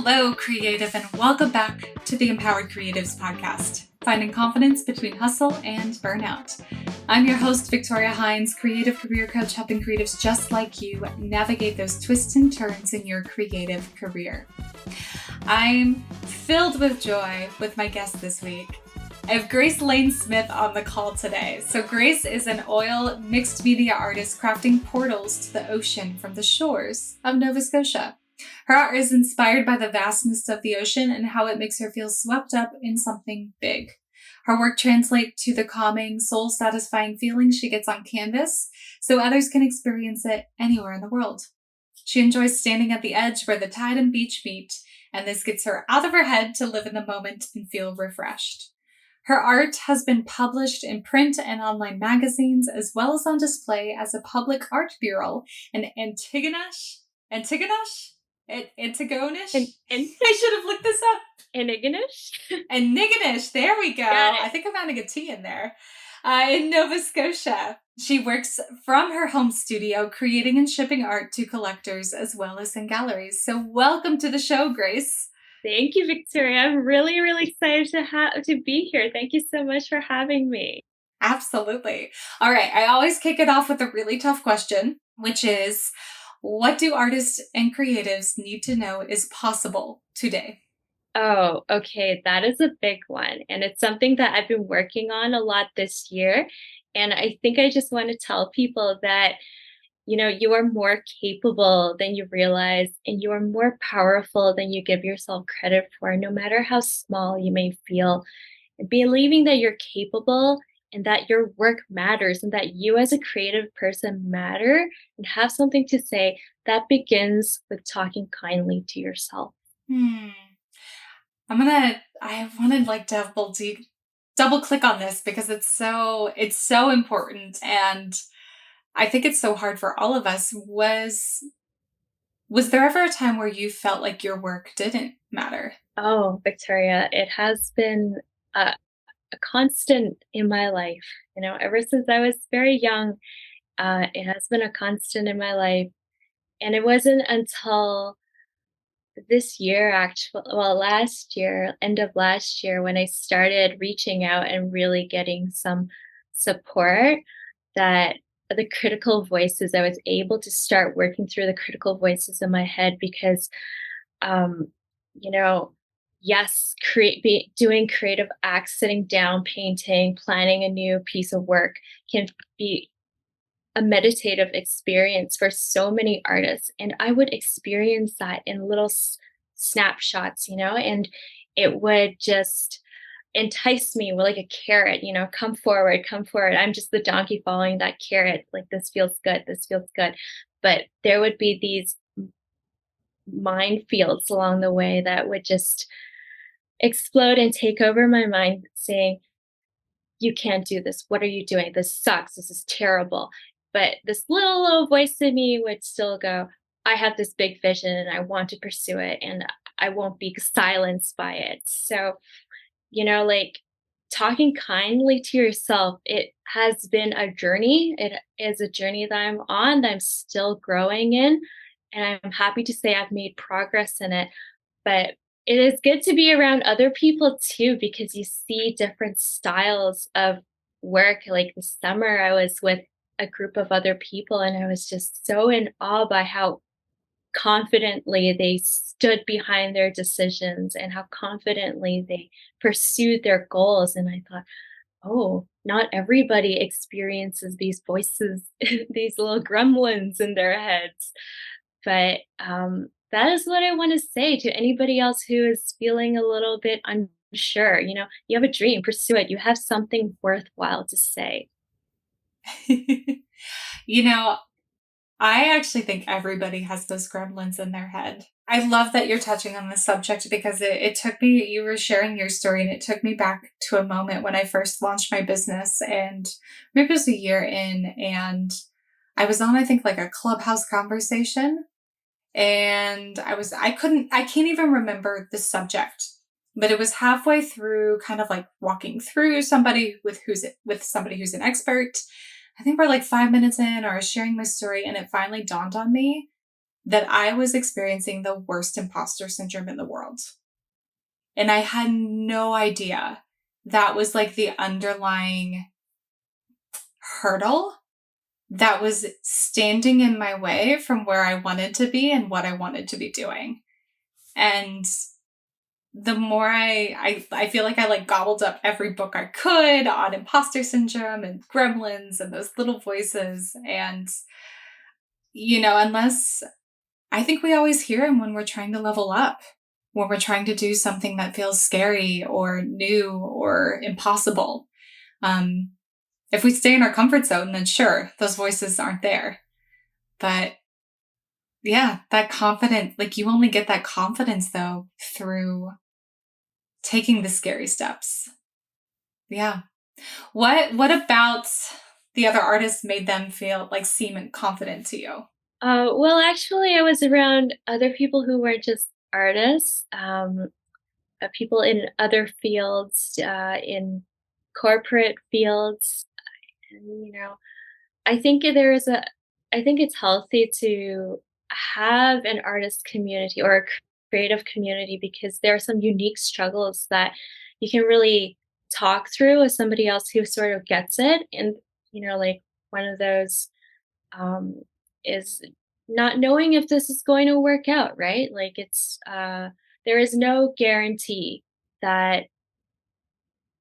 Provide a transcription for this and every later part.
Hello, creative, and welcome back to the Empowered Creatives podcast, finding confidence between hustle and burnout. I'm your host, Victoria Hines, creative career coach, helping creatives just like you navigate those twists and turns in your creative career. I'm filled with joy with my guest this week. I have Grace Lane Smith on the call today. So Grace is an oil mixed media artist crafting portals to the ocean from the shores of Nova Scotia. Her art is inspired by the vastness of the ocean and how it makes her feel swept up in something big. Her work translates to the calming, soul-satisfying feeling she gets on canvas, so others can experience it anywhere in the world. She enjoys standing at the edge where the tide and beach meet, and this gets her out of her head to live in the moment and feel refreshed. Her art has been published in print and online magazines, as well as on display as a public art mural in Antigonish? I should have looked this up. Antigonish. There we go. I think I'm adding a T in there. In Nova Scotia. She works from her home studio, creating and shipping art to collectors as well as in galleries. So welcome to the show, Grace. Thank you, Victoria. I'm really, really excited to be here. Thank you so much for having me. Absolutely. All right. I always kick it off with a really tough question, which is, what do artists and creatives need to know is possible today? Oh, okay. That is a big one. And it's something that I've been working on a lot this year. And I think I just want to tell people that, you are more capable than you realize, and you are more powerful than you give yourself credit for, no matter how small you may feel. Believing that you're capable and that your work matters and that you as a creative person matter and have something to say, that begins with talking kindly to yourself. I want to double click on this because it's so important. And I think it's so hard for all of us. Was there ever a time where you felt like your work didn't matter? Oh, Victoria, it has been a constant in my life. Ever since I was very young, it has been a constant in my life. And it wasn't until this year, last year, end of last year, when I started reaching out and really getting some support, that the critical voices, I was able to start working through the critical voices in my head because, um, you know, yes, doing creative acts, sitting down, painting, planning a new piece of work can be a meditative experience for so many artists. And I would experience that in little snapshots, and it would just entice me with like a carrot, come forward, come forward. I'm just the donkey following that carrot. Like, this feels good. This feels good. But there would be these minefields along the way that would just explode and take over my mind, saying, you can't do this. What are you doing? This sucks. This is terrible. But this little voice in me would still go, I have this big vision and I want to pursue it, and I won't be silenced by it. So, like, talking kindly to yourself, it has been a journey. It is a journey that I'm on, that I'm still growing in. And I'm happy to say I've made progress in it. But it is good to be around other people too, because you see different styles of work. Like this summer, I was with a group of other people, and I was just so in awe by how confidently they stood behind their decisions and how confidently they pursued their goals. And I thought, oh, not everybody experiences these voices, these little gremlins in their heads. But that is what I want to say to anybody else who is feeling a little bit unsure. You have a dream, pursue it. You have something worthwhile to say. I actually think everybody has those gremlins in their head. I love that you're touching on this subject because it took me, you were sharing your story, and it took me back to a moment when I first launched my business, and maybe it was a year in, and I was on, I think, like a Clubhouse conversation, and I can't even remember the subject, but it was halfway through, kind of like walking through somebody with somebody who's an expert. I think we're like 5 minutes in, or I was sharing my story, and it finally dawned on me that I was experiencing the worst imposter syndrome in the world. And I had no idea that was like the underlying hurdle that was standing in my way from where I wanted to be and what I wanted to be doing. And the more I feel like I like gobbled up every book I could on imposter syndrome and gremlins and those little voices. And, unless I think we always hear them when we're trying to level up, when we're trying to do something that feels scary or new or impossible. If we stay in our comfort zone, then sure, those voices aren't there. But yeah, that confidence, like you only get that confidence though through taking the scary steps. Yeah. What about the other artists made them seem confident to you? Well, actually, I was around other people who were just artists, people in other fields, in corporate fields. And, I think there is a, I think it's healthy to have an artist community or a creative community because there are some unique struggles that you can really talk through with somebody else who sort of gets it. And, like one of those um, is not knowing if this is going to work out, right? Like there is no guarantee that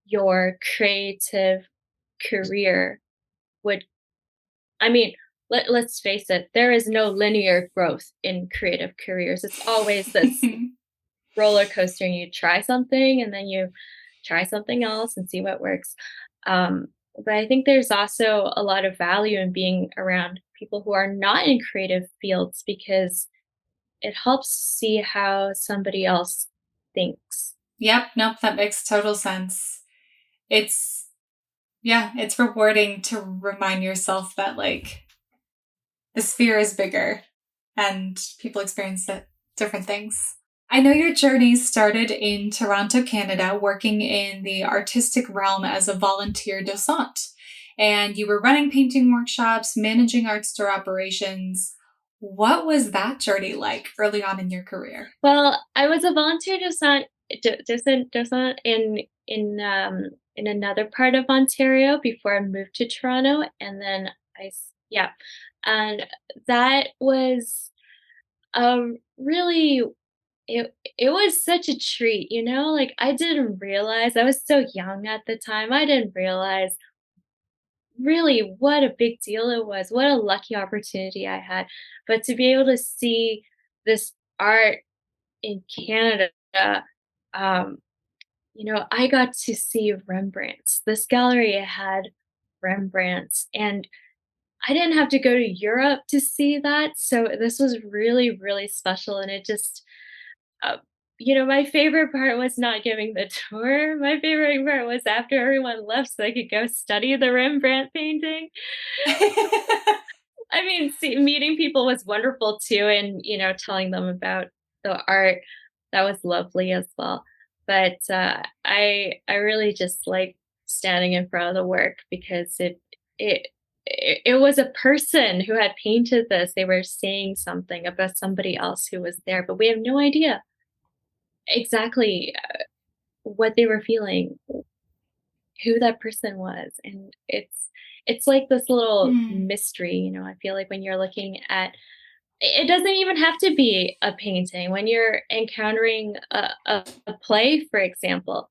your creative career would, I mean, let's face it, there is no linear growth in creative careers. It's always this roller coaster. You try something and then you try something else and see what works. Um, but I think there's also a lot of value in being around people who are not in creative fields because it helps see how somebody else thinks. Yep, nope, that makes total sense. It's Yeah, it's rewarding to remind yourself that the sphere is bigger and people experience different things. I know your journey started in Toronto, Canada, working in the artistic realm as a volunteer docent. And you were running painting workshops, managing art store operations. What was that journey like early on in your career? Well, I was a volunteer docent in another part of Ontario before I moved to Toronto, and then yeah, and that was really it was such a treat, like I didn't realize I was so young at the time. I didn't realize really what a big deal it was. What a lucky opportunity I had. But to be able to see this art in Canada, um, I got to see Rembrandts. This gallery had Rembrandts, and I didn't have to go to Europe to see that. So this was really, really special. And it just, uh, my favorite part was not giving the tour. My favorite part was after everyone left so I could go study the Rembrandt painting. I mean, meeting people was wonderful too, and telling them about the art, that was lovely as well. But I really just like standing in front of the work because it was a person who had painted this. They were saying something about somebody else who was there, but we have no idea exactly what they were feeling, who that person was, and it's like this little Hmm. mystery. I feel like when you're looking at, it doesn't even have to be a painting. When you're encountering a play, for example,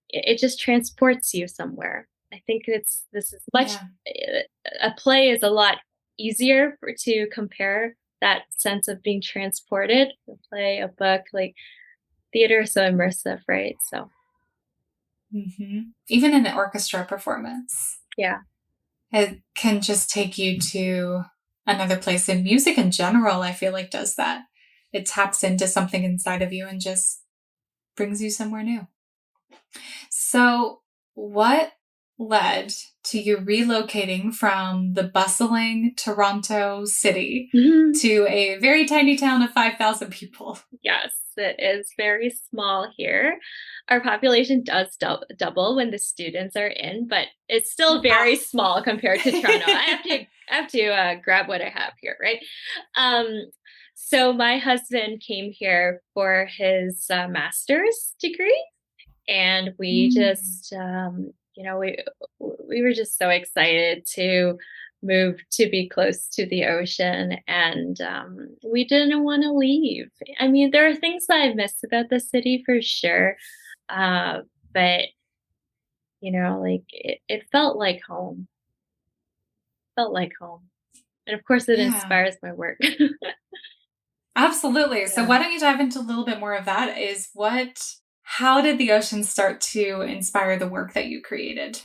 it just transports you somewhere. I think this is much Yeah. a play is a lot easier to compare that sense of being transported. A play, a book, like theater is so immersive, right? So Even in an orchestra performance, yeah. it can just take you to another place. And music in general, I feel like does that. It taps into something inside of you and just brings you somewhere new. So, what led to you relocating from the bustling Toronto city Mhm. to a very tiny town of 5,000 people? Yes, it is very small here. Our population does double when the students are in, but it's still very Wow. small compared to Toronto. I have to grab what I have here, right? Um, so my husband came here for his master's degree, and we Mm. just we were just so excited to move to be close to the ocean, and we didn't want to leave. I mean, there are things that I miss about the city for sure, uh, but like it felt like home, and of course it Yeah. inspires my work. Absolutely. So Yeah. why don't you dive into a little bit more of that? How did the ocean start to inspire the work that you created?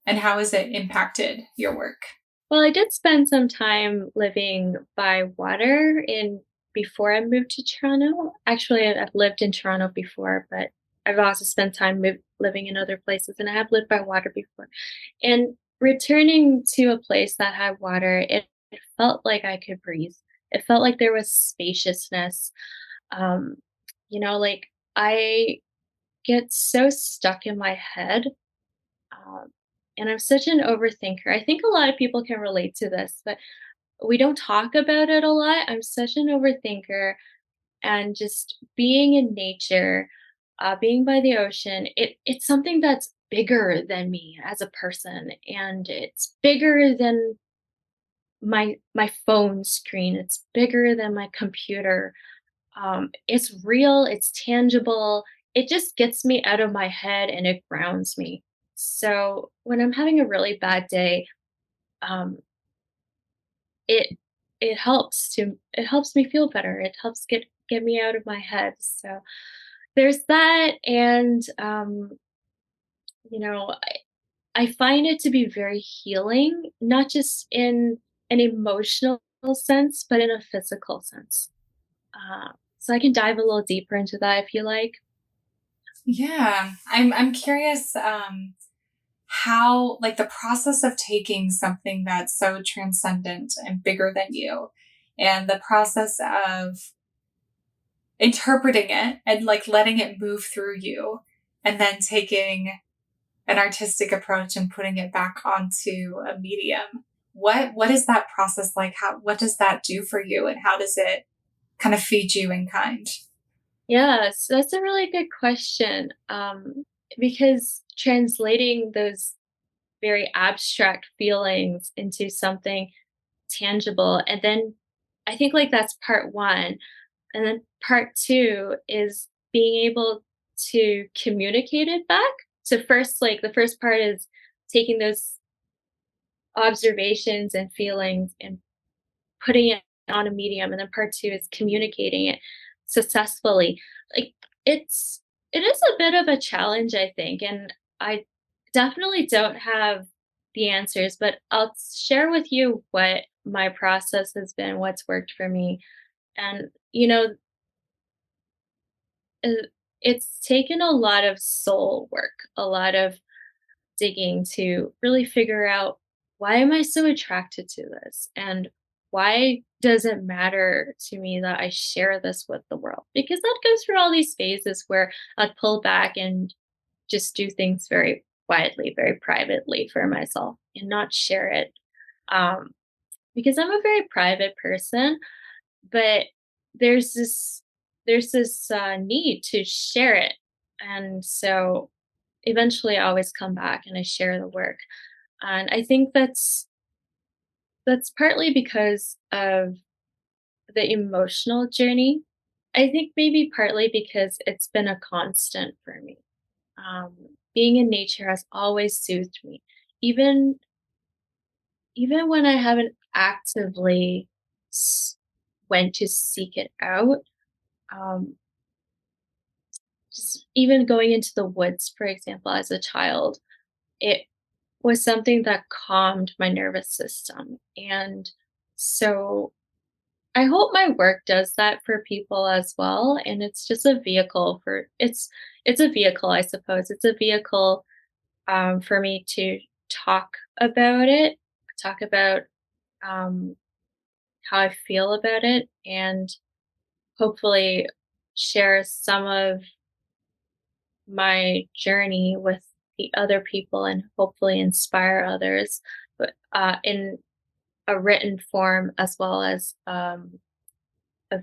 And how has it impacted your work? Well, I did spend some time living by water in before I moved to Toronto. Actually, I've lived in Toronto before, but I've also spent time living in other places, and I have lived by water before. And returning to a place that had water, it felt like I could breathe. It felt like there was spaciousness. Um, like I get so stuck in my head, um, and I'm such an overthinker. I think a lot of people can relate to this, but we don't talk about it a lot. I'm such an overthinker, and just being in nature, being by the ocean, it's something that's bigger than me as a person, and it's bigger than my phone screen. It's bigger than my computer. It's real. It's tangible. It just gets me out of my head and it grounds me. So when I'm having a really bad day, um, it it helps me feel better. It helps get me out of my head. So there's that, and you know, I find it to be very healing, not just in an emotional sense, but in a physical sense. So I can dive a little deeper into that if you like. Yeah, I'm curious how like the process of taking something that's so transcendent and bigger than you and the process of interpreting it and like letting it move through you and then taking an artistic approach and putting it back onto a medium. What is that process like? What does that do for you and how does it kind of feed you in kind? Yes, that's a really good question. Because translating those very abstract feelings into something tangible, and then I think like that's part one. And then part two is being able to communicate it back. So first, like the first part is taking those observations and feelings and putting it on a medium, and then part two is communicating it successfully. Like it's it is a bit of a challenge, I think, and I definitely don't have the answers, but I'll share with you what my process has been, what's worked for me. And uh, it's taken a lot of soul work, a lot of digging to really figure out, why am I so attracted to this? And why does it matter to me that I share this with the world? Because that goes through all these phases where I'd pull back and just do things very quietly, very privately for myself and not share it. Um, because I'm a very private person, but there's this there's this need to share it, and so eventually I always come back and I share the work, and I think that's partly because of the emotional journey. I think maybe partly because it's been a constant for me. um, Being in nature has always soothed me, even even when I haven't actively s- went to seek it out. um, Just even going into the woods, for example, as a child, it was something that calmed my nervous system. And so I hope my work does that for people as well. And it's just a vehicle for it's a vehicle, I suppose. It's a vehicle for me to talk about it, talk about um, how I feel about it, and hopefully share some of my journey with the other people and hopefully inspire others, but in a written form as well as a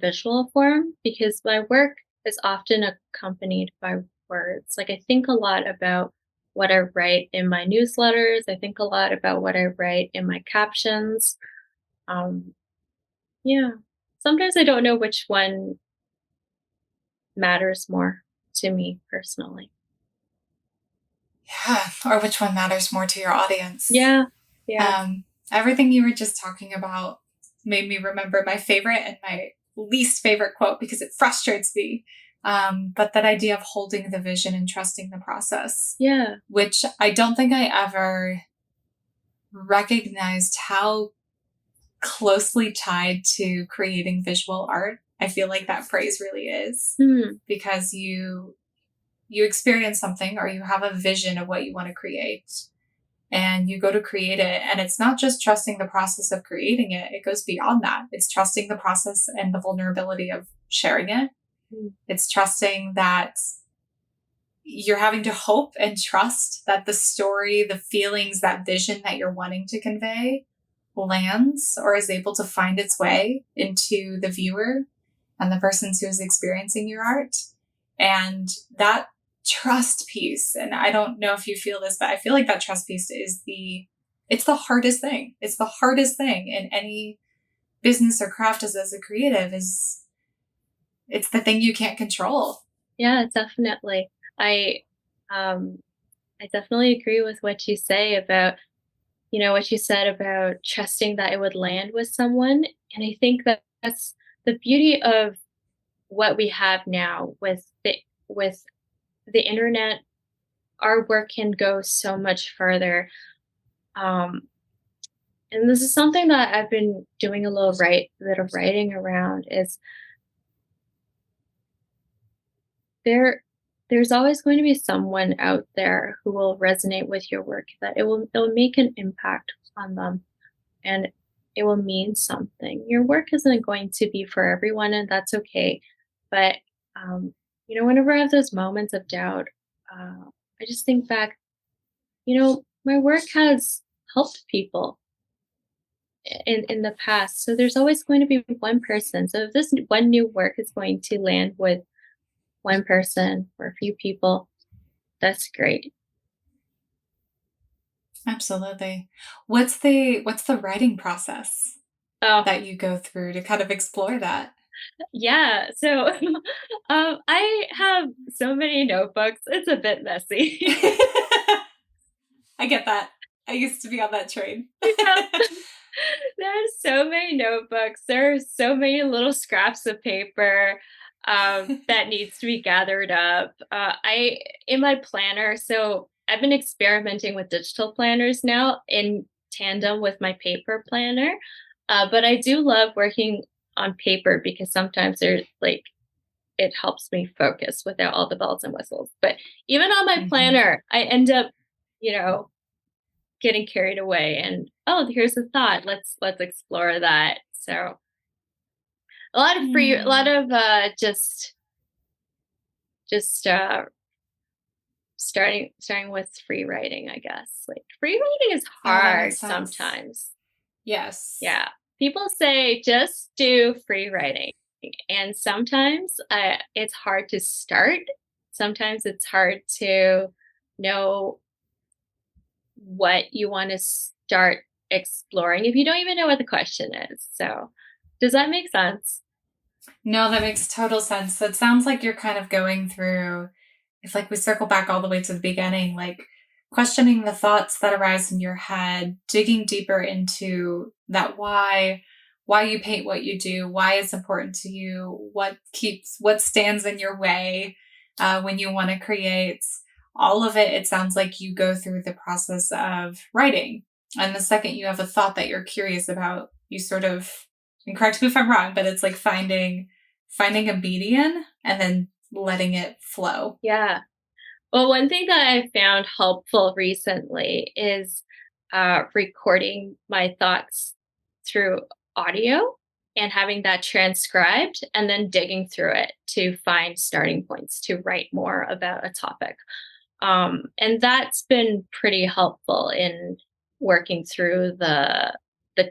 visual form, because my work is often accompanied by words. Like, I think a lot about what I write in my newsletters. I think a lot about what I write in my captions. Um, yeah. Sometimes I don't know which one matters more to me personally. Yeah. Or which one matters more to your audience? Yeah. Yeah. Everything you were just talking about made me remember my favorite and my least favorite quote because it frustrates me. But that idea of holding the vision and trusting the process, Yeah. which I don't think I ever recognized how closely tied to creating visual art. I feel like that phrase really is Hmm. because you experience something or you have a vision of what you want to create and you go to create it, and it's not just trusting the process of creating it, it goes beyond that. It's trusting the process and the vulnerability of sharing it. Mm. It's trusting that you're having to hope and trust that the story, the feelings, that vision that you're wanting to convey lands or is able to find its way into the viewer and the person who is experiencing your art. And that trust piece, and I don't know if you feel this, but I feel like that trust piece is it's the hardest thing. It's the hardest thing in any business or craft as a creative is it's the thing you can't control. Yeah, definitely. I um I definitely agree with what you say about, what you said about trusting that it would land with someone. And I think that that's the beauty of what we have now with the internet. Our work can go so much further. Um, and this is something that I've been doing a little bit of writing around is there there's always going to be someone out there who will resonate with your work, that it'll make an impact on them, and it will mean something. Your work isn't going to be for everyone, and that's okay. But whenever I have those moments of doubt, I just think back, my work has helped people in the past. So there's always going to be one person. So if this one new work is going to land with one person or a few people, that's great. Absolutely. What's the writing process Oh, that you go through to kind of explore that? yeah. So I have so many notebooks. It's a bit messy. I get that. I used to be on that train. Yeah. There's so many notebooks. There are so many little scraps of paper that needs to be gathered up. I in my planner. So I've been experimenting with digital planners now in tandem with my paper planner. But I do love working on paper because sometimes there's like it helps me focus without all the bells and whistles. But even on my Mhm. planner, I end up, you know, getting carried away and, oh, here's a thought, let's explore that. So a lot Mm. of just starting with free writing, I guess. Like, free writing is Yeah, that makes hard sense. sometimes. Yes. Yeah, people say just do free writing, and sometimes it's hard to start. Sometimes it's hard to know what you want to start exploring if you don't even know what the question is. So, does that make sense? No, that makes total sense. So it sounds like you're kind of going through, if like we circle back all the way to the beginning, like questioning the thoughts that arise in your head, digging deeper into that why you paint what you do, why it's important to you, what stands in your way when you want to create. All of it, it sounds like you go through the process of writing. And the second you have a thought that you're curious about, you sort of, and correct me if I'm wrong, but it's like finding a median and then letting it flow. Yeah. Well, one thing that I found helpful recently is recording my thoughts through audio and having that transcribed and then digging through it to find starting points to write more about a topic. And that's been pretty helpful in working through the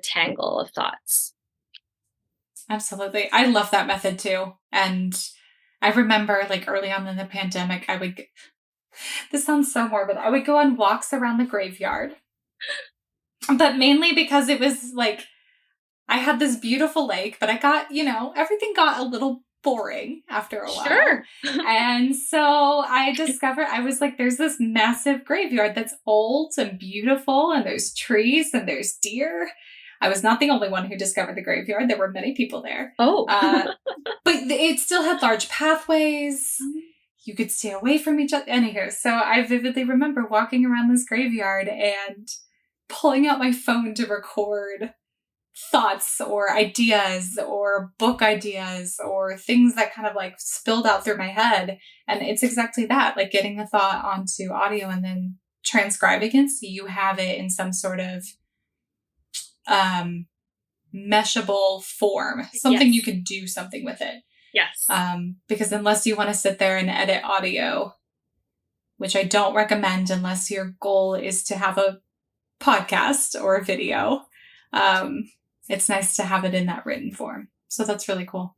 tangle of thoughts. Absolutely. I love that method too. And I remember like early on in the pandemic, this sounds so morbid, I would go on walks around the graveyard, but mainly because it was like, I had this beautiful lake, but everything got a little boring after a while. Sure. And so I discovered, I was like, there's this massive graveyard that's old and beautiful, and there's trees and there's deer. I was not the only one who discovered the graveyard. There were many people there. Oh. But it still had large pathways. You could stay away from each other. Anywho, so I vividly remember walking around this graveyard and pulling out my phone to record thoughts or ideas or book ideas or things that kind of like spilled out through my head. And it's exactly that, like getting a thought onto audio and then transcribing it so you have it in some sort of meshable form, something Yes. you can do something with it. Yes. Because unless you want to sit there and edit audio, which I don't recommend unless your goal is to have a podcast or a video, it's nice to have it in that written form. So that's really cool.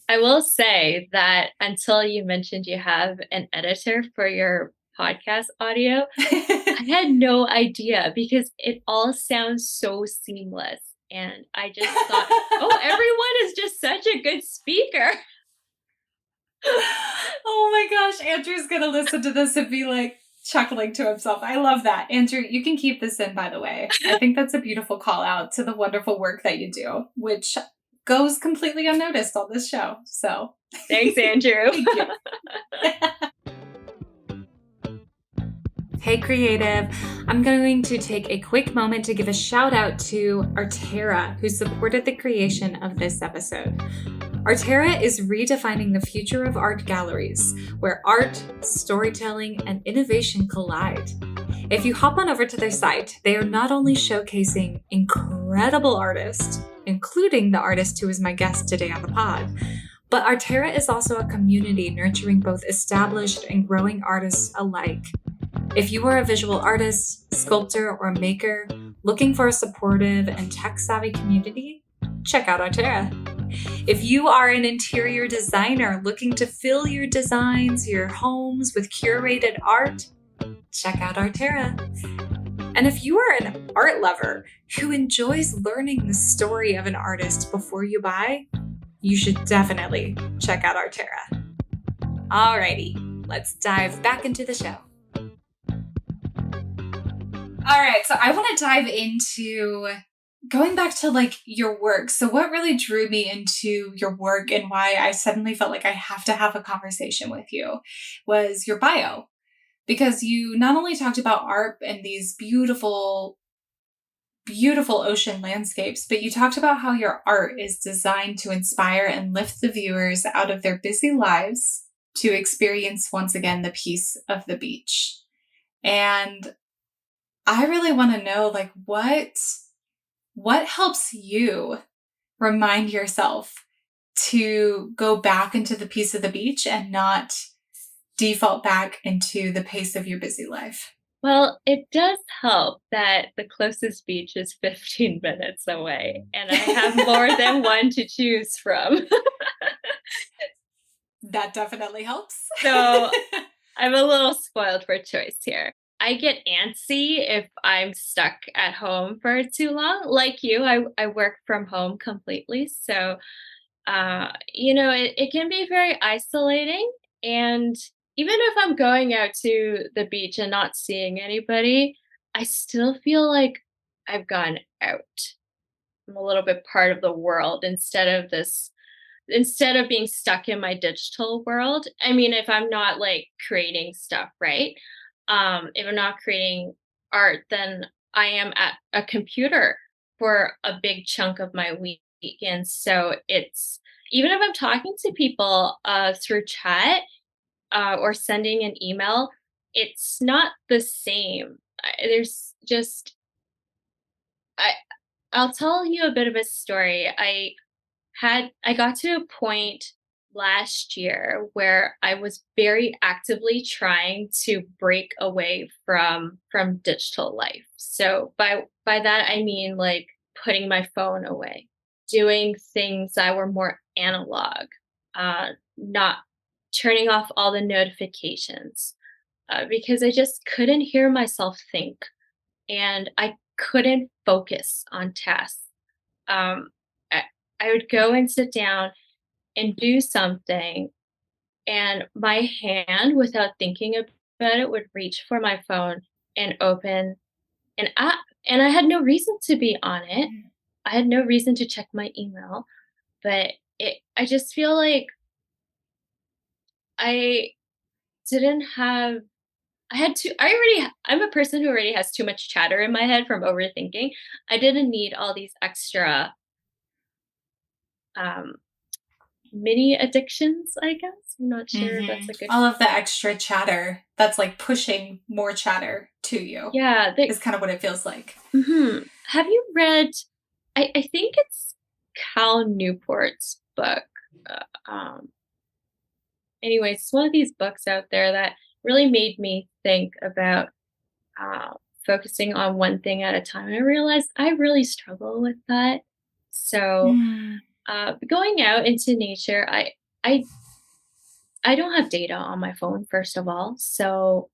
I will say that until you mentioned you have an editor for your podcast audio, I had no idea because it all sounds so seamless. And I just thought, oh, everyone is just such a good speaker. Oh my gosh, Andrew's going to listen to this and be like chuckling to himself. I love that. Andrew, you can keep this in, by the way. I think that's a beautiful call out to the wonderful work that you do, which goes completely unnoticed on this show. So thanks, Andrew. Thank you. Hey, creative. I'm going to take a quick moment to give a shout out to Artera, who supported the creation of this episode. Artera is redefining the future of art galleries, where art, storytelling, and innovation collide. If you hop on over to their site, they are not only showcasing incredible artists, including the artist who is my guest today on the pod, but Artera is also a community nurturing both established and growing artists alike. If you are a visual artist, sculptor, or maker looking for a supportive and tech-savvy community, check out Artera. If you are an interior designer looking to fill your designs, your homes with curated art, check out Artera. And if you are an art lover who enjoys learning the story of an artist before you buy, you should definitely check out Artera. Alrighty, let's dive back into the show. All right, so I want to dive into going back to like your work. So what really drew me into your work and why I suddenly felt like I have to have a conversation with you was your bio. Because you not only talked about art and these beautiful, beautiful ocean landscapes, but you talked about how your art is designed to inspire and lift the viewers out of their busy lives to experience once again the peace of the beach. And I really want to know, like, what helps you remind yourself to go back into the peace of the beach and not default back into the pace of your busy life? Well, it does help that the closest beach is 15 minutes away, and I have more than one to choose from. That definitely helps. So I'm a little spoiled for choice here. I get antsy if I'm stuck at home for too long. Like you, I work from home completely. So, it can be very isolating. And even if I'm going out to the beach and not seeing anybody, I still feel like I've gone out. I'm a little bit part of the world instead of being stuck in my digital world. I mean, if I'm not like creating stuff, right? If I'm not creating art, then I am at a computer for a big chunk of my week. And so it's even if I'm talking to people through chat or sending an email, it's not the same. There's just I I'll tell you a bit of a story. I got to a point last year where I was very actively trying to break away from digital life. So by that I mean like putting my phone away, doing things that were more analog, not turning off all the notifications, because I just couldn't hear myself think and I couldn't focus on tasks. Um, I, I would go and sit down and do something, and my hand, without thinking about it, would reach for my phone and open an app. And I had no reason to be on it. Mm. I had no reason to check my email, but I just feel like I didn't have I had to I already I'm a person who already has too much chatter in my head from overthinking. I didn't need all these extra um mini addictions, I guess. I'm not sure if that's a good. All of the extra chatter that's like pushing more chatter to you Yeah, is kind of what it feels like. have you read I think it's Cal Newport's book. Anyways, it's one of these books out there that really made me think about uh, focusing on one thing at a time. I realized I really struggle with that. So, Mm. going out into nature, I I don't have data on my phone first of all, so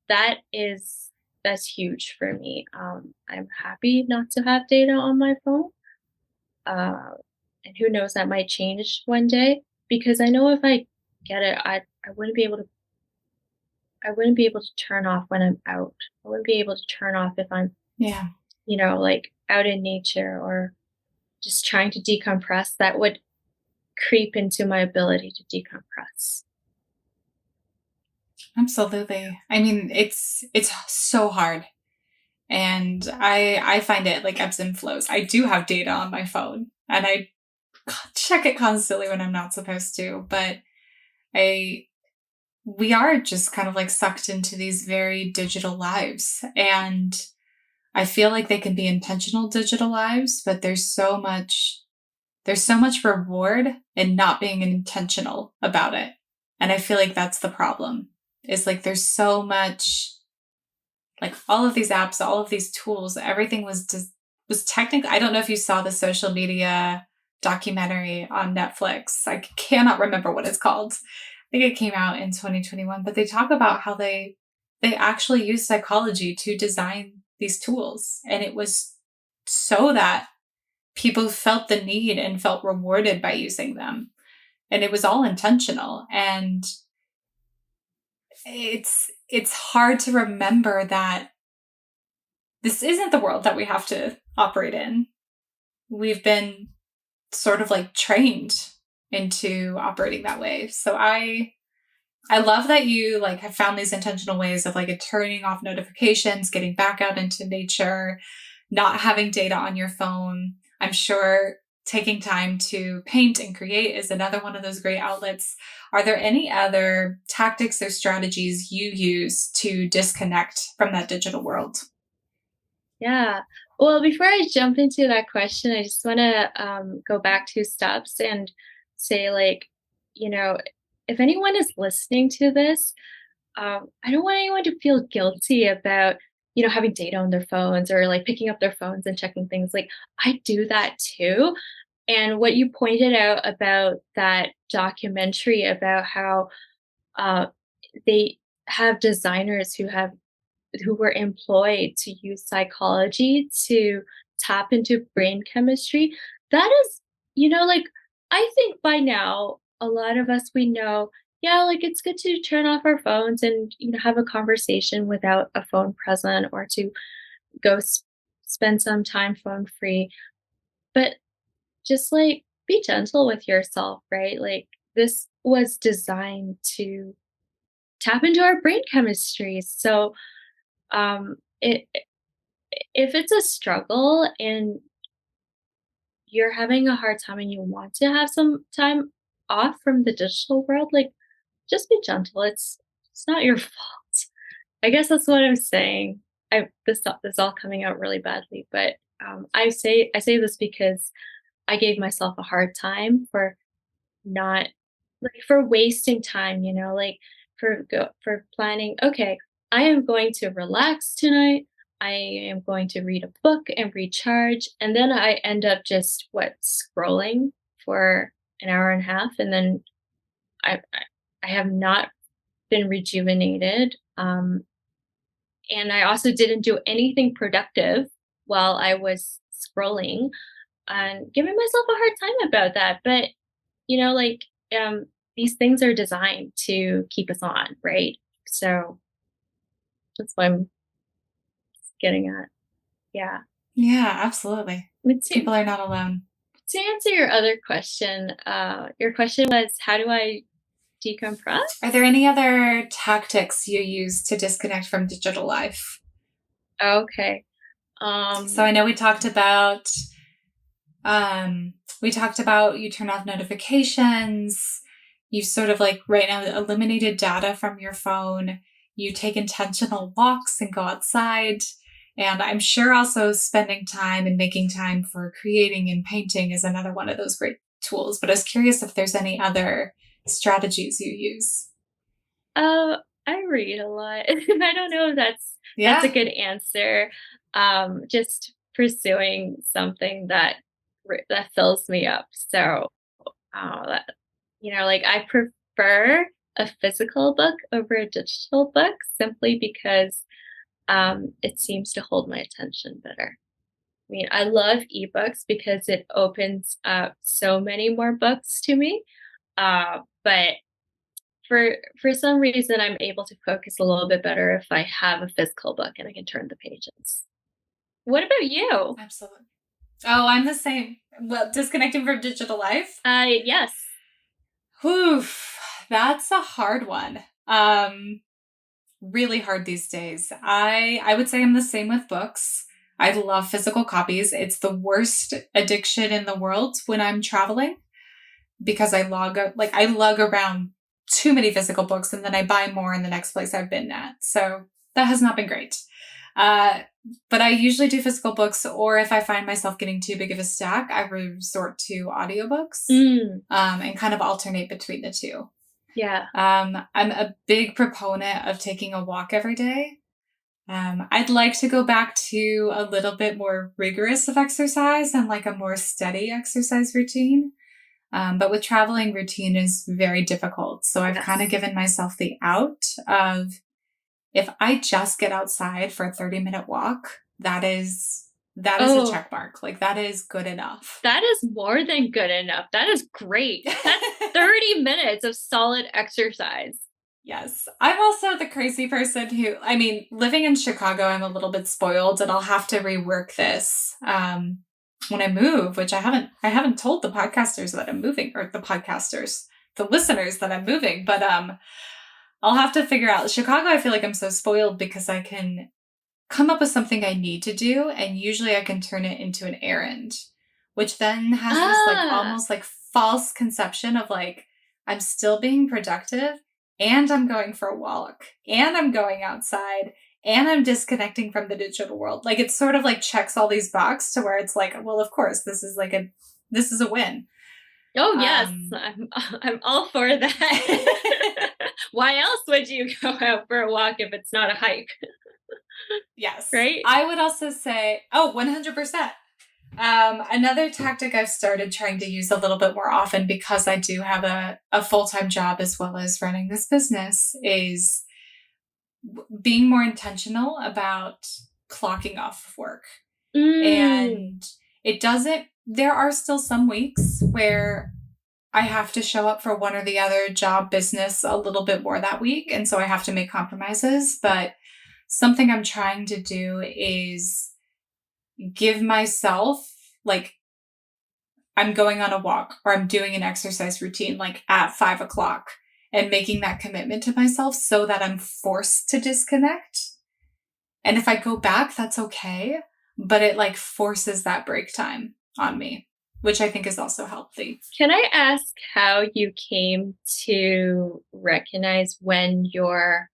that is that's huge for me. I'm happy not to have data on my phone, uh, and who knows, that might change one day because I know if I get it, I wouldn't be able to I wouldn't be able to turn off when I'm out. I wouldn't be able to turn off if I'm, Yeah, like out in nature or just trying to decompress. That would creep into my ability to decompress. absolutely. I mean, it's so hard. And I find it like ebbs and flows. I do have data on my phone and I check it constantly when I'm not supposed to, but I we are just kind of like sucked into these very digital lives. And I feel like they can be intentional digital lives, but there's so much reward in not being intentional about it. And I feel like that's the problem. Is like there's so much like all of these apps, all of these tools, everything was technically. I don't know if you saw the social media documentary on Netflix. I cannot remember what it's called. I think it came out in 2021, but they talk about how they actually use psychology to design these tools, and it was so that people felt the need and felt rewarded by using them, and it was all intentional. And it's hard to remember that this isn't the world that we have to operate in. We've been sort of like trained into operating that way. So I love that you like have found these intentional ways of like turning off notifications, getting back out into nature, not having data on your phone. I'm sure taking time to paint and create is another one of those great outlets. Are there any other tactics or strategies you use to disconnect from that digital world? Yeah. Well, before I jump into that question, I just want to go back 2 steps and say, like, you know, if anyone is listening to this, I don't want anyone to feel guilty about, having data on their phones or like picking up their phones and checking things. Like, I do that too. And what you pointed out about that documentary about how uh, they have designers who were employed to use psychology to tap into brain chemistry. That is, like, I think by now, a lot of us, we know, yeah, like it's good to turn off our phones and, have a conversation without a phone present or to go spend some time phone free. But just like be gentle with yourself, right? Like this was designed to tap into our brain chemistry. So, it if it's a struggle and you're having a hard time and you want to have some time off from the digital world, like just be gentle. It's not your fault. I guess that's what I'm saying. This is all coming out really badly, but I say this because I gave myself a hard time for not like for wasting time, like for planning, okay, I am going to relax tonight. I am going to read a book and recharge. And then I end up just scrolling for an hour and a half. And then I have not been rejuvenated. And I also didn't do anything productive while I was scrolling and giving myself a hard time about that. But, you know, like, um, these things are designed to keep us on, right? So that's what I'm getting at. Yeah. Yeah, absolutely. But People are not alone. to answer your other question, your question was, how do I decompress? Are there any other tactics you use to disconnect from digital life? Okay. So I know we talked about you turn off notifications, you sort of like right now eliminated data from your phone, you take intentional walks and go outside. And I'm sure also spending time and making time for creating and painting is another one of those great tools. But I was curious if there's any other strategies you use. I read a lot. I don't know if that's a Yeah. good answer. Just pursuing something that fills me up. So, that, like I prefer a physical book over a digital book simply because it seems to hold my attention better. I mean, I love ebooks because it opens up so many more books to me. But for some reason, I'm able to focus a little bit better if I have a physical book and I can turn the pages. What about you? Absolutely. Oh, I'm the same. Well, disconnecting from digital life. Yes. Whew, that's a hard one. Really hard these days. I would say I'm the same with books. I love physical copies. It's the worst addiction in the world when I'm traveling because I lug around too many physical books and then I buy more in the next place I've been at. So that has not been great. Uh, but I usually do physical books, or if I find myself getting too big of a stack, I resort to audiobooks, Mm, and kind of alternate between the two. yeah. I'm a big proponent of taking a walk every day. I'd like to go back to a little bit more rigorous of exercise and like a more steady exercise routine. But with traveling, routine is very difficult. So I've kind of Yes. given myself the out of if I just get outside for a 30-minute walk, that is a Oh, check mark. Like that is good enough. that is more than good enough. That is great. That's 30 minutes of solid exercise. Yes. I'm also the crazy person I mean, living in Chicago, I'm a little bit spoiled and I'll have to rework this when I move, which I haven't told the podcasters that I'm moving, or the listeners that I'm moving, but I'll have to figure out Chicago. I feel like I'm so spoiled because I can come up with something I need to do and usually I can turn it into an errand, which then has this like Ah, almost like false conception of like I'm still being productive and I'm going for a walk and I'm going outside and I'm disconnecting from the digital world. Like it's sort of like checks all these boxes to where it's like, well, of course, this is a win. oh yes, Um I'm all for that. Why else would you go out for a walk if it's not a hike, yes. right? I would also say, oh, 100%. Another tactic I've started trying to use a little bit more often because I do have a full-time job as well as running this business is being more intentional about clocking off of work. Mm. And there are still some weeks where I have to show up for one or the other job business a little bit more that week. And so I have to make compromises. But something I'm trying to do is give myself like I'm going on a walk or I'm doing an exercise routine like at 5 o'clock and making that commitment to myself so that I'm forced to disconnect. And if I go back, that's okay. But it like forces that break time on me, which I think is also healthy. Can I ask how you came to recognize when you're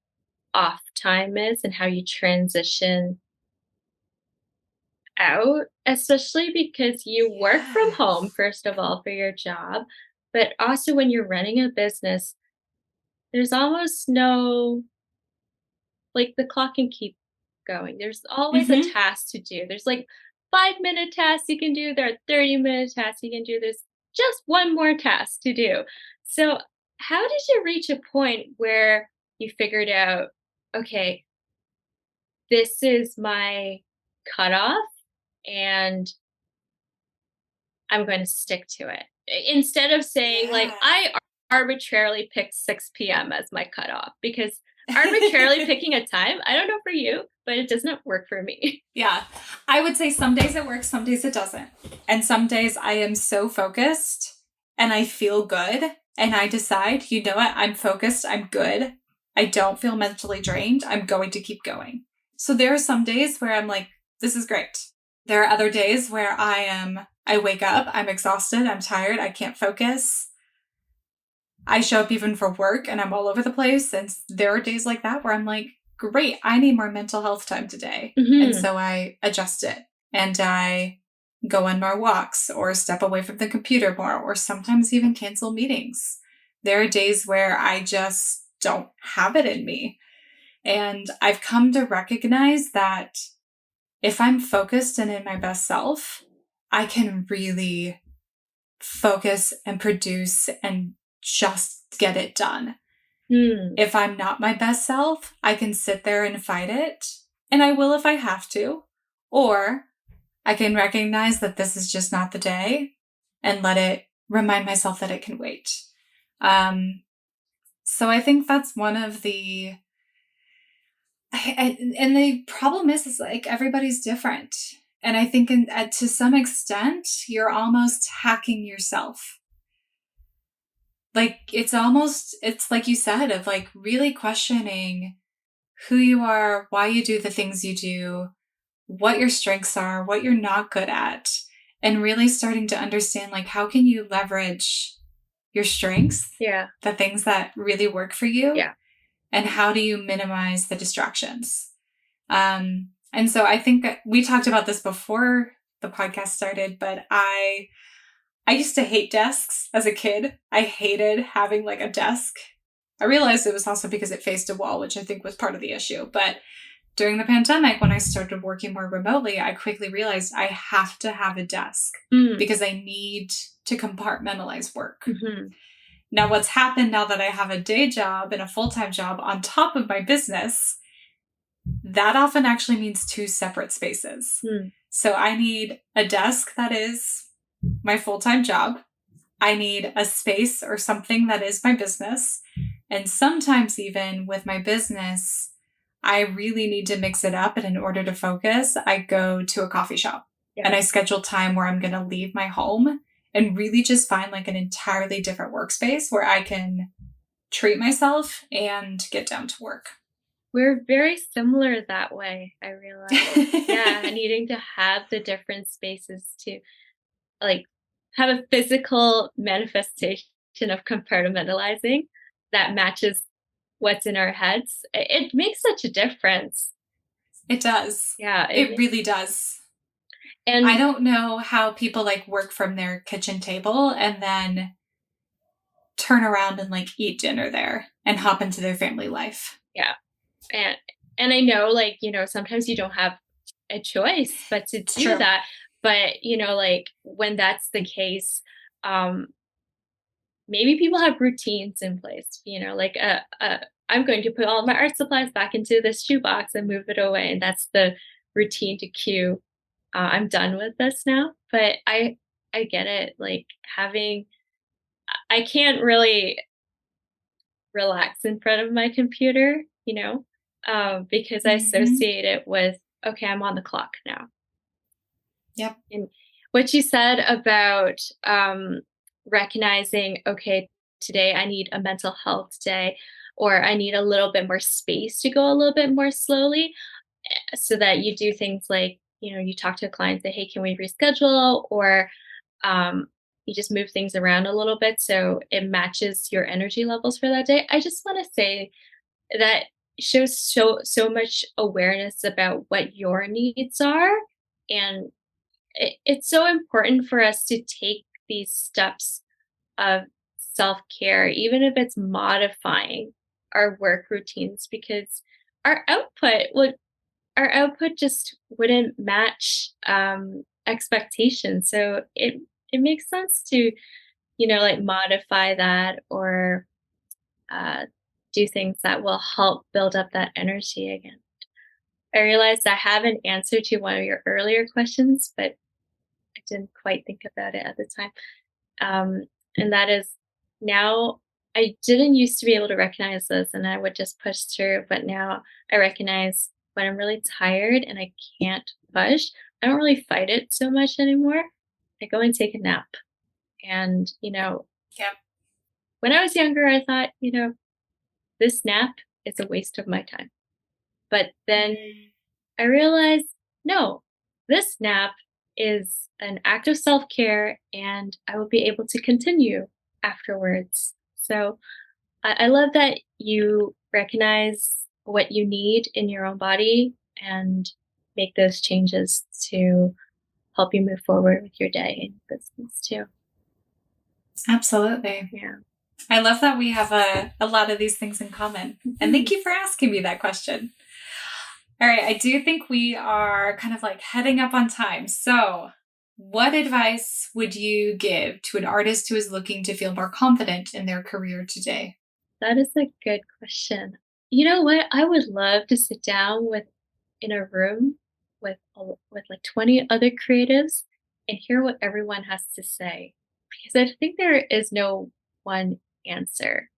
off time is and how you transition out, especially because you work from home, Yes. first of all, for your job, but also when you're running a business, there's almost no like, the clock can keep going. There's always a Hmm. task to do. There's, like, 5-minute tasks you can do, there are 30-minute tasks you can do, there's just one more task to do. So, how did you reach a point where you figured out, "Okay, this is my cutoff, and I'm gonna stick to it." Instead of saying, like, Yeah. "I arbitrarily picked 6 p.m. as my cutoff," because arbitrarily picking a time, I don't know for you, but it does not work for me. Yeah. I would say some days it works, some days it doesn't. And some days I am so focused and I feel good and I decide, you know what, I'm focused, I'm good. I don't feel mentally drained. I'm going to keep going. So there are some days where I'm like, this is great. There are other days where I wake up, I'm exhausted, I'm tired, I can't focus. I show up even for work and I'm all over the place. And there are days like that where I'm like, great, I need more mental health time today. And Mhm. so I adjust it and I go on more walks or step away from the computer more or sometimes even cancel meetings. There are days where I just don't have it in me. And I've come to recognize that if I'm focused and in my best self, I can really focus and produce and just get it done. Mm. If I'm not my best self, I can sit there and fight it, and I will if I have to. Or I can recognize that this is just not the day and let it remind myself that it can wait. Um, so I think that's one of the, and the problem is like everybody's different. And I think to some extent, you're almost hacking yourself. Like it's like you said, of like really questioning who you are, why you do the things you do, what your strengths are, what you're not good at, and really starting to understand like how can you leverage your strengths, Yeah. the things that really work for you, Yeah. and how do you minimize the distractions. And so I think that we talked about this before the podcast started, but I used to hate desks as a kid. I hated having like a desk. I realized it was also because it faced a wall, which I think was part of the issue. But during the pandemic, when I started working more remotely, I quickly realized I have to have a desk Mm. because I need to compartmentalize work. Mhm. Now, what's happened now that I have a day job and a full time job on top of my business, that often actually means two separate spaces. Mm. So I need a desk that is my full time job. I need a space or something that is my business. And sometimes, even with my business, I really need to mix it up. And in order to focus, I go to a coffee shop Yeah. and I schedule time where I'm going to leave my home and really just find like an entirely different workspace where I can treat myself and get down to work. We're very similar that way, I realize. Yeah, needing to have the different spaces to, like, have a physical manifestation of compartmentalizing that matches what's in our heads. It makes such a difference. It does. Yeah, It really does. I and don't know how people like work from their kitchen table and then turn around and like eat dinner there and hop into their family life. yeah, and and I know, like, sometimes you don't have a choice but to It's do true. that, but, like, when that's the case, um, maybe people have routines in place, like, I'm going to put all my art supplies back into this shoebox and move it away, and that's the routine to cue, I'm done with this now, but I get it, like, having I can't really relax in front of my computer, because I Mm-hmm. associate it with, okay, I'm on the clock now. Yep. And what you said about recognizing, okay, today I need a mental health day, or I need a little bit more space to go a little bit more slowly, so that you do things like, you talk to a client, say, hey, can we reschedule? Or um, you just move things around a little bit so it matches your energy levels for that day. I just want to say that shows so much awareness about what your needs are, and it's so important for us to take these steps of self-care, even if it's modifying our work routines, because our output would our output just wouldn't match expectations. So it makes sense to, like, modify that, or uh, do things that will help build up that energy again. I realized I have an answer to one of your earlier questions, but I didn't quite think about it at the time. Um, and that is, now, I didn't used to be able to recognize this and I would just push through, but now I recognize when I'm really tired and I can't push, I don't really fight it so much anymore. I go and take a nap. And, Yep. when I was younger, I thought, this nap is a waste of my time. But then Mm. I realized, no, this nap is an act of self care and I will be able to continue afterwards. So I love that you recognize what you need in your own body and make those changes to help you move forward with your day and business too. Absolutely. Yeah. I love that we have a lot of these things in common. And thank you for asking me that question. All right, I do think we are kind of like heading up on time. So, what advice would you give to an artist who is looking to feel more confident in their career today? That is a good question. You know what? I would love to sit down with in a room with like 20 other creatives and hear what everyone has to say, because I think there is no one answer.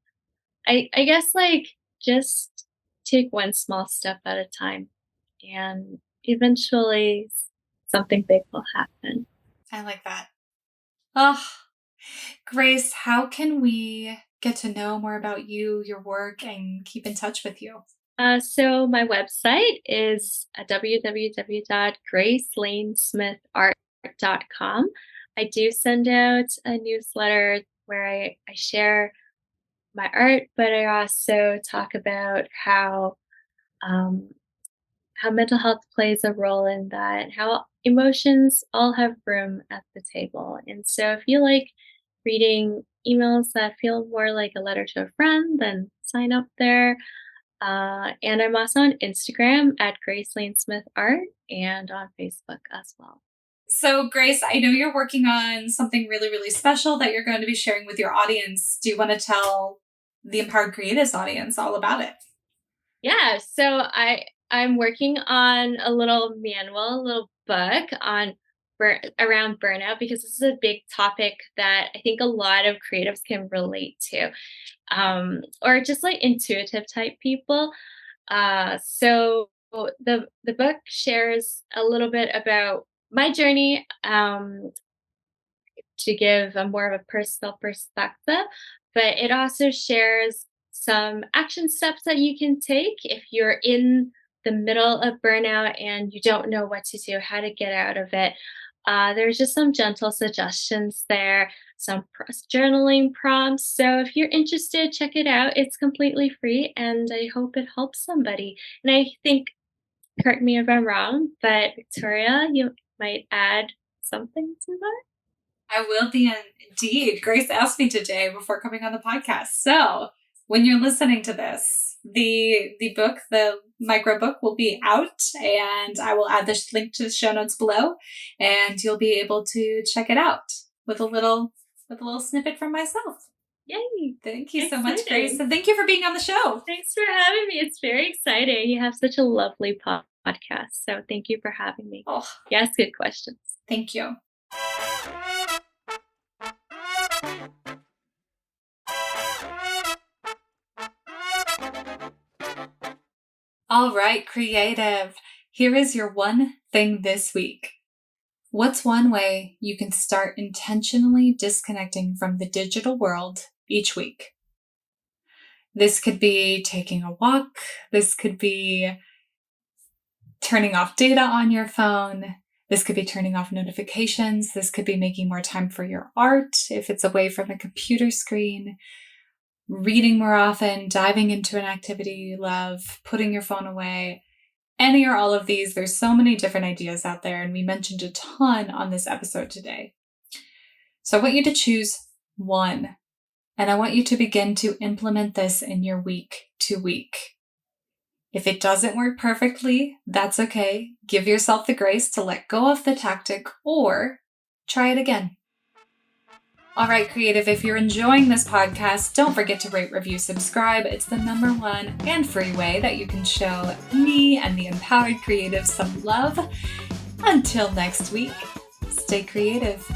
I guess, like, just take one small step at a time, and eventually something big will happen. I like that. Oh, Grace, how can we get to know more about you, your work, and keep in touch with you? So my website is www.gracelanesmithart.com. I do send out a newsletter where I share my art, but I also talk about um, how mental health plays a role in that, how emotions all have room at the table. And so if you like reading emails that feel more like a letter to a friend, then sign up there. And I'm also on Instagram at Grace Lane Smith Art and on Facebook as well. So, Grace, I know you're working on something really, really special that you're going to be sharing with your audience. Do you want to tell the Empowered Creatives audience all about it? Yeah, so I'm working on a little manual, a little book on around burnout, because this is a big topic that I think a lot of creatives can relate to, or just like intuitive type people. So the book shares a little bit about my journey, to give a more of a personal perspective, but it also shares some action steps that you can take if you're in the middle of burnout and you don't know what to do, how to get out of it. There's just some gentle suggestions there, some journaling prompts. So if you're interested, check it out. It's completely free and I hope it helps somebody. And I think, correct me if I'm wrong, but Victoria, you might add something to that. I will be indeed. Grace asked me today before coming on the podcast. So when you're listening to this, the book, the micro book, will be out, and I will add this link to the show notes below, and you'll be able to check it out with a little snippet from myself. Yay! Thank you so much, Grace, and thank you for being on the show. Thanks for having me. It's very exciting. You have such a lovely podcast. So thank you for having me. Oh, You ask good questions. thank you. All right, creative. Here is your one thing this week. What's one way you can start intentionally disconnecting from the digital world each week? This could be taking a walk. This could be turning off data on your phone. This could be turning off notifications. This could be making more time for your art if it's away from a computer screen. reading more often, diving into an activity you love, putting your phone away, any or all of these. There's so many different ideas out there, and we mentioned a ton on this episode today. So I want you to choose one, and I want you to begin to implement this in your week to week. If it doesn't work perfectly, that's okay. Give yourself the grace to let go of the tactic or try it again. All right, creative, if you're enjoying this podcast, don't forget to rate, review, subscribe. It's the #1 and free way that you can show me and the Empowered Creative some love. Until next week, stay creative.